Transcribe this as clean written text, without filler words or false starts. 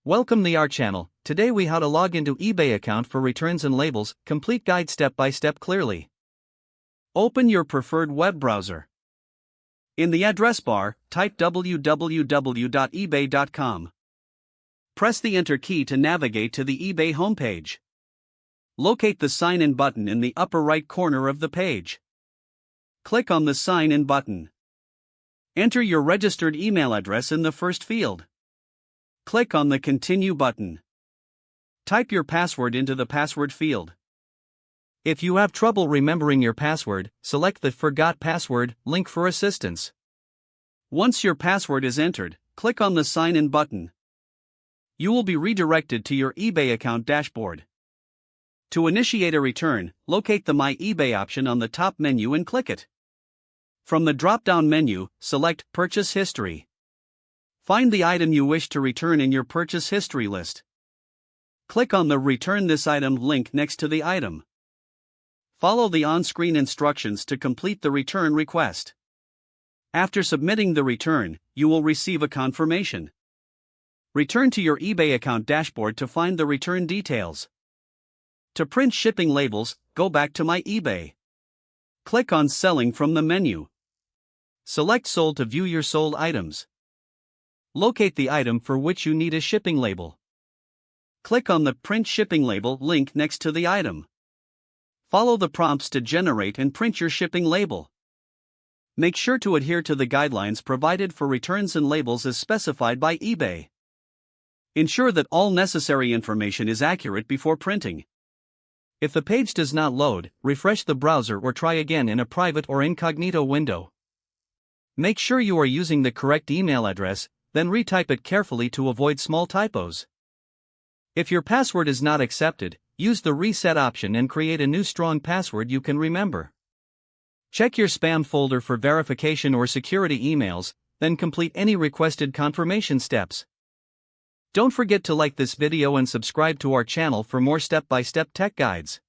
Welcome to our channel. Today we how to log into eBay account for returns and labels, complete guide step by step clearly. Open your preferred web browser. In the address bar, type www.ebay.com. Press the enter key to navigate to the eBay homepage. Locate the sign in button in the upper right corner of the page. Click on the sign in button. Enter your registered email address in the first field. Click on the Continue button. Type your password into the password field. If you have trouble remembering your password, select the Forgot Password link for assistance. Once your password is entered, click on the Sign In button. You will be redirected to your eBay account dashboard. To initiate a return, locate the My eBay option on the top menu and click it. From the drop-down menu, select Purchase History. Find the item you wish to return in your purchase history list. Click on the Return this item link next to the item. Follow the on-screen instructions to complete the return request. After submitting the return, you will receive a confirmation. Return to your eBay account dashboard to find the return details. To print shipping labels, go back to My eBay. Click on Selling from the menu. Select Sold to view your sold items. Locate the item for which you need a shipping label. Click on the Print Shipping Label link next to the item. Follow the prompts to generate and print your shipping label. Make sure to adhere to the guidelines provided for returns and labels as specified by eBay. Ensure that all necessary information is accurate before printing. If the page does not load, refresh the browser or try again in a private or incognito window. Make sure you are using the correct email address, then retype it carefully to avoid small typos. If your password is not accepted, use the reset option and create a new strong password you can remember. Check your spam folder for verification or security emails, then complete any requested confirmation steps. Don't forget to like this video and subscribe to our channel for more step-by-step tech guides.